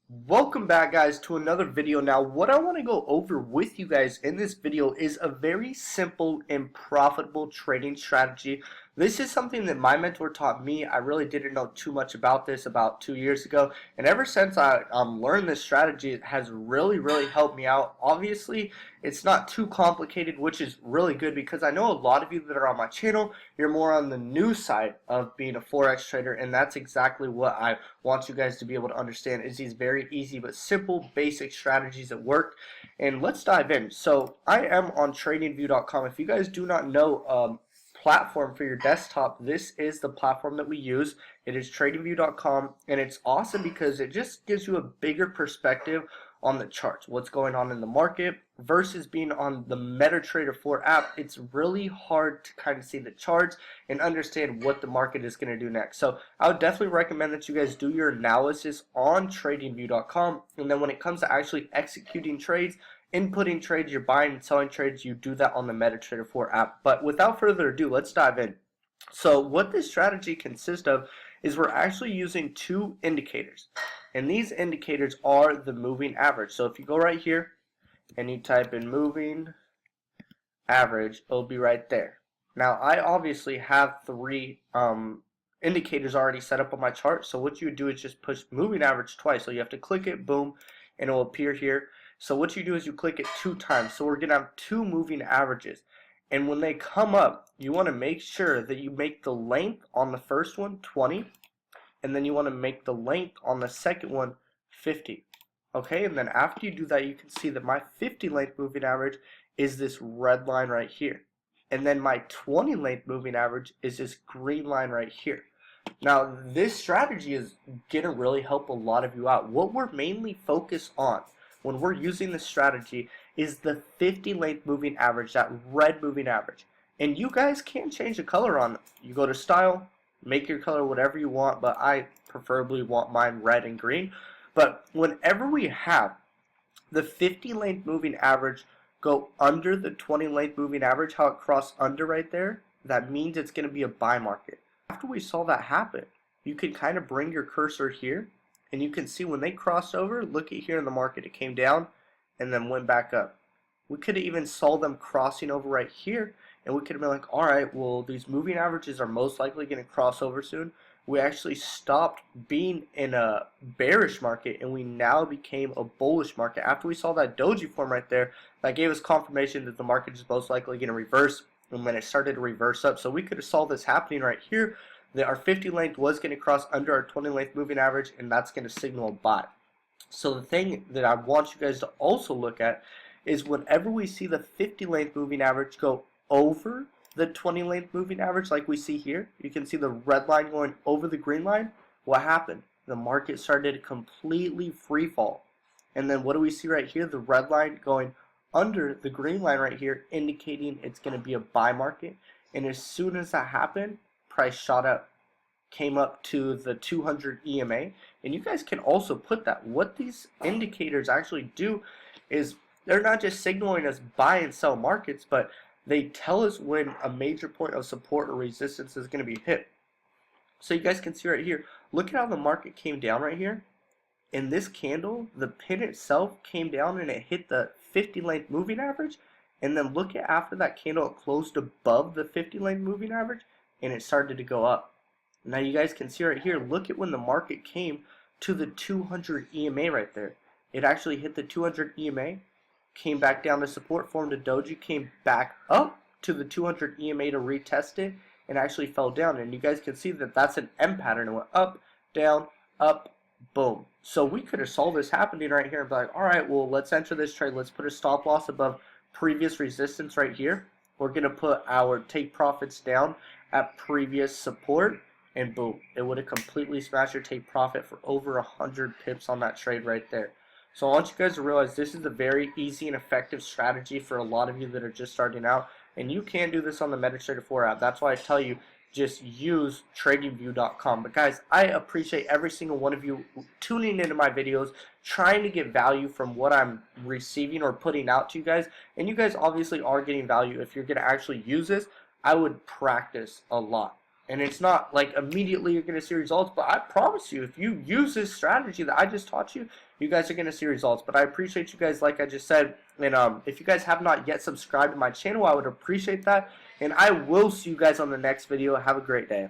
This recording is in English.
Welcome back, guys, to another video. Now what I want to go over with you guys in this video is a very simple and profitable trading strategy. This is something that my mentor taught me. I really didn't know too much about this about 2 years ago, and ever since I learned this strategy, it has really helped me out. Obviously it's not too complicated, which is really good because I know a lot of you that are on my channel, you're more on the new side of being a Forex trader, and that's exactly what I want you guys to be able to understand, is these very easy but simple basic strategies that work. And let's dive in. So I am on tradingview.com. If you guys do not know platform for your desktop, this is the platform that we use. It is tradingview.com, and it's awesome because it just gives you a bigger perspective on the charts, what's going on in the market, versus being on the MetaTrader 4 app. It's really hard to kind of see the charts and understand what the market is going to do next. So I would definitely recommend that you guys do your analysis on tradingview.com, and then when it comes to actually executing trades, inputting trades, you're buying and selling trades, you do that on the MetaTrader 4 app. But without further ado, let's dive in. So what this strategy consists of is we're actually using two indicators, and these indicators are the moving average. So if you go right here and you type in moving average, it'll be right there. Now I obviously have three indicators already set up on my chart, so what you would do is just push moving average twice. So you have to click it, boom, and it will appear here. So what you do is you click it 2 times. So we're gonna have two moving averages, and when they come up, you want to make sure that you make the length on the first one 20, and then you want to make the length on the second one 50. Okay, and then after you do that, you can see that my 50 length moving average is this red line right here, and then my 20 length moving average is this green line right here. Now this strategy is gonna really help a lot of you out. What we're mainly focused on when we're using this strategy is the 50 length moving average, that red moving average. And you guys can change the color on them. You go to style, make your color whatever you want, but I preferably want mine red and green. But whenever we have the 50 length moving average go under the 20 length moving average, how it crossed under right there, that means it's going to be a buy market. After we saw that happen, you can kind of bring your cursor here, and you can see when they crossed over, look at here in the market, it came down and then went back up. We could have even saw them crossing over right here, and we could have been like, alright, well, these moving averages are most likely going to cross over soon. We actually stopped being in a bearish market, and we now became a bullish market. After we saw that doji form right there, that gave us confirmation that the market is most likely going to reverse, and then it started to reverse up. So we could have saw this happening right here, that our 50 length was going to cross under our 20 length moving average, and that's going to signal a buy. So the thing that I want you guys to also look at is whenever we see the 50 length moving average go over the 20 length moving average, like we see here, you can see the red line going over the green line. What happened? The market started to completely free fall. And then what do we see right here? The red line going under the green line right here, indicating it's going to be a buy market. And as soon as that happened, price shot up, came up to the 200 EMA. And you guys can also put that. What these indicators actually do is they're not just signaling us buy and sell markets, but they tell us when a major point of support or resistance is going to be hit. So you guys can see right here, look at how the market came down right here. In this candle, the pin itself came down and it hit the 50 length moving average. And then look at after that candle, it closed above the 50 length moving average and it started to go up. Now you guys can see right here, look at when the market came to the 200 EMA right there. It actually hit the 200 EMA, came back down to support, formed a doji, came back up to the 200 EMA to retest it, and actually fell down. And you guys can see that that's an M pattern. It went up, down, up, boom. So we could have saw this happening right here and be like, alright, well, let's enter this trade. Let's put a stop loss above previous resistance right here. We're going to put our take profits down at previous support, and boom, it would have completely smashed your take profit for over 100 pips on that trade right there. So I want you guys to realize this is a very easy and effective strategy for a lot of you that are just starting out, and you can do this on the MetaTrader 4 app. That's why I tell you, just use tradingview.com. But guys, I appreciate every single one of you tuning into my videos, trying to get value from what I'm receiving or putting out to you guys, and you guys obviously are getting value. If you're going to actually use this, I would practice a lot. And it's not like immediately you're going to see results, but I promise you, if you use this strategy that I just taught you, you guys are going to see results. But I appreciate you guys, like I just said. And if you guys have not yet subscribed to my channel, I would appreciate that. And I will see you guys on the next video. Have a great day.